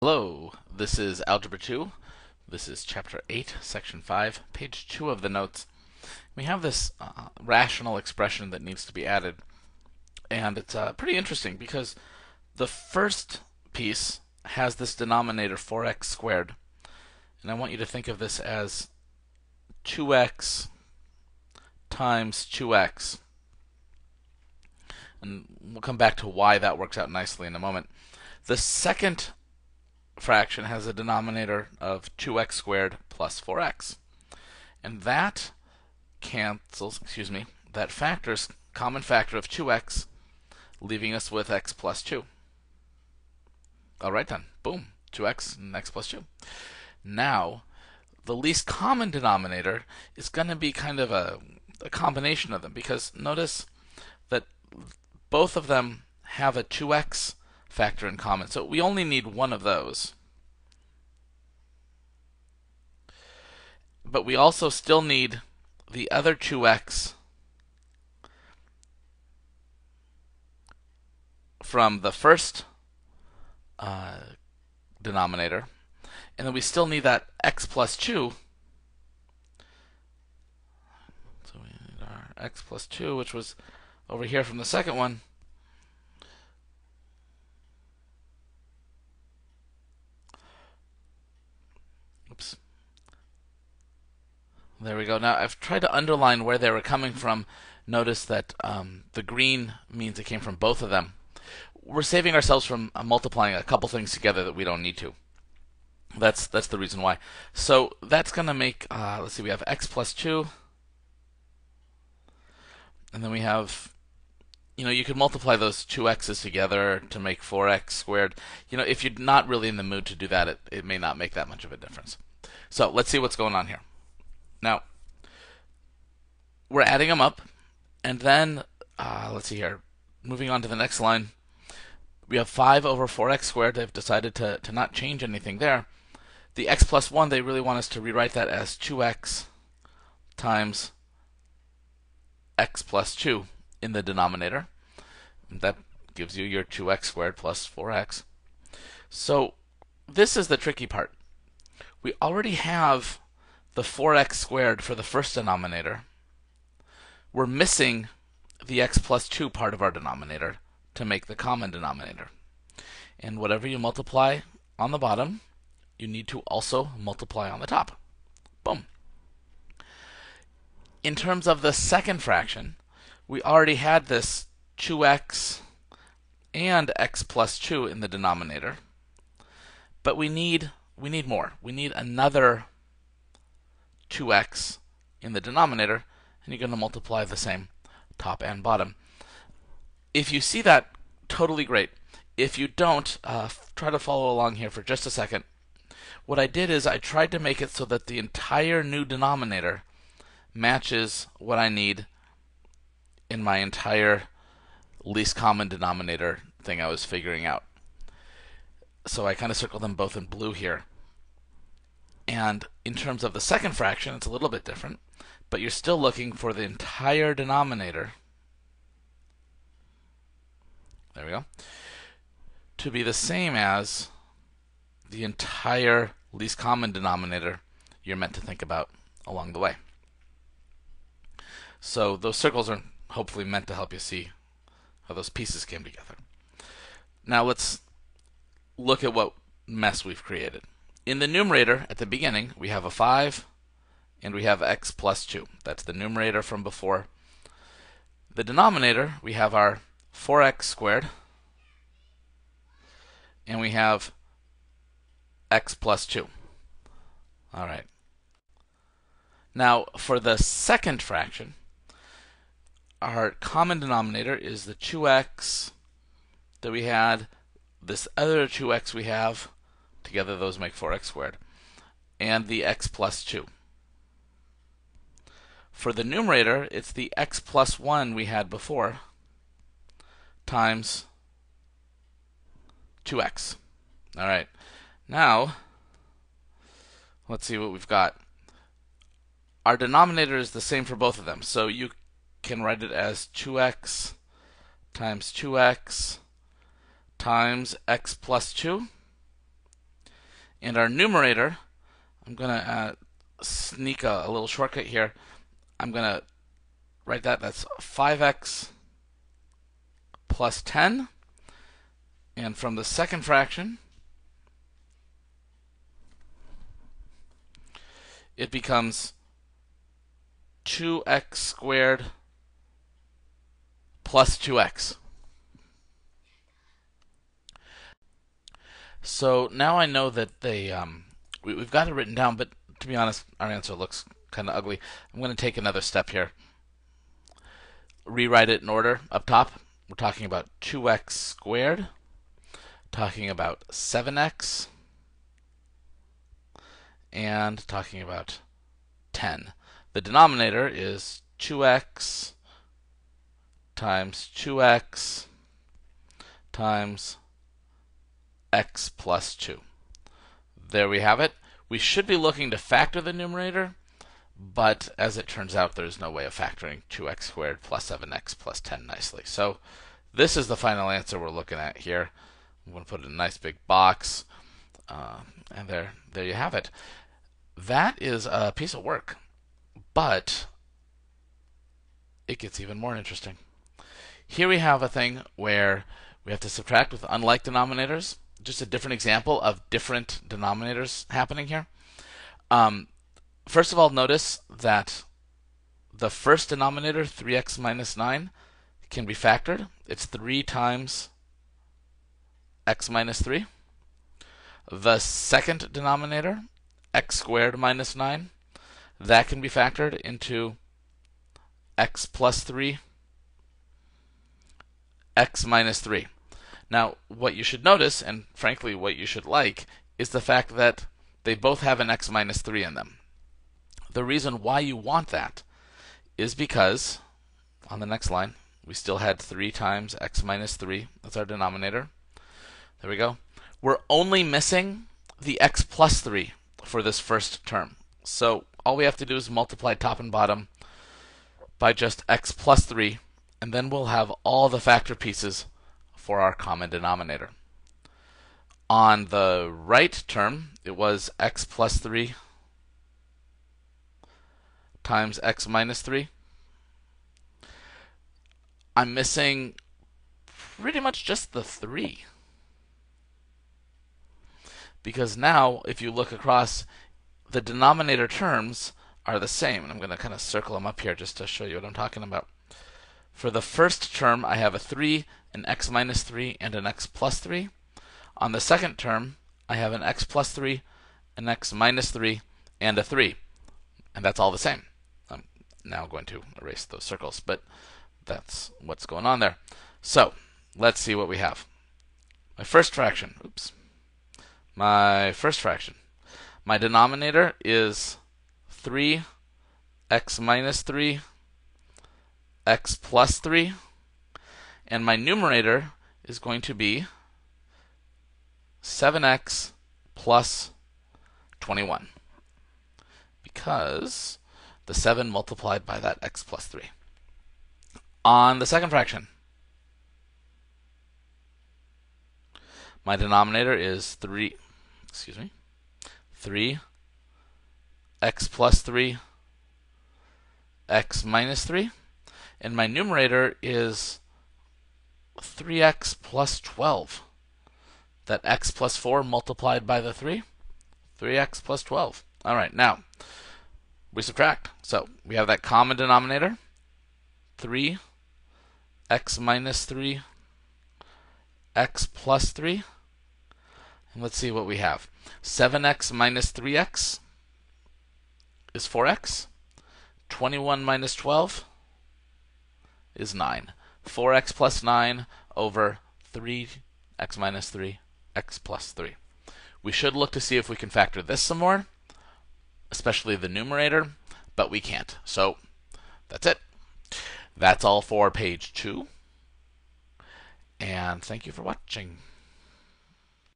Hello, this is Algebra 2. This is Chapter 8, Section 5, Page 2 of the notes. We have this rational expression that needs to be added, and it's pretty interesting because the first piece has this denominator 4x squared, and I want you to think of this as 2x times 2x. And we'll come back to why that works out nicely in a moment. The second fraction has a denominator of 2x squared plus 4x. And that cancels, that factors common factor of 2x, leaving us with x plus 2. All right then, boom, 2x and x plus 2. Now, the least common denominator is going to be kind of a combination of them, because notice that both of them have a 2x factor in common. So we only need one of those. But we also still need the other 2x from the first denominator. And then we still need that x plus 2. So we need our x plus 2, which was over here from the second one. Oops. There we go. Now I've tried to underline where they were coming from. Notice that the green means it came from both of them. We're saving ourselves from multiplying a couple things together that we don't need to. That's the reason why. So that's going to make, let's see, we have x plus 2. And then we have, you could multiply those two x's together to make 4x squared. If you're not really in the mood to do that, it may not make that much of a difference. So let's see what's going on here. Now, we're adding them up, and then, let's see here, moving on to the next line, we have 5 over 4x squared. They've decided to not change anything there. The x plus 1, they really want us to rewrite that as 2x times x plus 2 in the denominator. And that gives you your 2x squared plus 4x. So this is the tricky part. We already have the 4x squared for the first denominator. We're missing the x plus 2 part of our denominator to make the common denominator. And whatever you multiply on the bottom, you need to also multiply on the top. Boom. In terms of the second fraction, we already had this 2x and x plus 2 in the denominator. But we need more. We need another 2x in the denominator, and you're going to multiply the same top and bottom. If you see that, totally great. If you don't, try to follow along here for just a second. What I did is I tried to make it so that the entire new denominator matches what I need in my entire least common denominator thing I was figuring out. So I kind of circled them both in blue here. And in terms of the second fraction, it's a little bit different, but you're still looking for the entire denominator, there we go, to be the same as the entire least common denominator you're meant to think about along the way. So those circles are hopefully meant to help you see how those pieces came together. Now let's look at what mess we've created. In the numerator, at the beginning, we have a 5, and we have x plus 2. That's the numerator from before. The denominator, we have our 4x squared, and we have x plus 2. All right. Now, for the second fraction, our common denominator is the 2x that we had, this other 2x we have, together those make 4x squared, and the x plus 2. For the numerator, it's the x plus 1 we had before times 2x. All right. Now, let's see what we've got. Our denominator is the same for both of them, so you can write it as 2x times 2x times x plus 2. And our numerator, I'm going to sneak a little shortcut here. I'm going to write that's 5x plus 10. And from the second fraction, it becomes 2x squared plus 2x. So now I know that we've got it written down, but to be honest, our answer looks kind of ugly. I'm going to take another step here. Rewrite it in order. Up top, we're talking about 2x squared, talking about 7x, and talking about 10. The denominator is 2x times 2x times x plus 2. There we have it. We should be looking to factor the numerator, but as it turns out, there's no way of factoring 2x squared plus 7x plus 10 nicely. So this is the final answer we're looking at here. I'm going to put it in a nice big box, and there you have it. That is a piece of work, but it gets even more interesting. Here we have a thing where we have to subtract with unlike denominators. Just a different example of different denominators happening here. First of all, notice that the first denominator, 3x minus 9, can be factored. It's 3 times x minus 3. The second denominator, x squared minus 9, that can be factored into x plus 3, x minus 3. Now, what you should notice, and frankly what you should like, is the fact that they both have an x minus 3 in them. The reason why you want that is because, on the next line, we still had 3 times x minus 3. That's our denominator. There we go. We're only missing the x plus 3 for this first term. So all we have to do is multiply top and bottom by just x plus 3, and then we'll have all the factor pieces for our common denominator. On the right term, it was x plus 3 times x minus 3. I'm missing pretty much just the 3. Because now, if you look across, the denominator terms are the same. And I'm going to kind of circle them up here just to show you what I'm talking about. For the first term, I have a 3, an x minus 3, and an x plus 3. On the second term, I have an x plus 3, an x minus 3, and a 3. And that's all the same. I'm now going to erase those circles, but that's what's going on there. So let's see what we have. My first fraction. My denominator is 3 x minus 3 x plus 3, and my numerator is going to be 7x plus 21, because the 7 multiplied by that x plus 3. On the second fraction, my denominator is 3 x plus 3 x minus 3, and my numerator is 3x plus 12. That x plus 4 multiplied by the 3, 3x plus 12. All right, now we subtract. So we have that common denominator, 3 x minus 3 x plus 3. And let's see what we have. 7x minus 3x is 4x. 21 minus 12 is 9. 4x plus 9 over 3x minus 3 x plus 3. We should look to see if we can factor this some more, especially the numerator, but we can't. So that's it. That's all for page 2. And thank you for watching.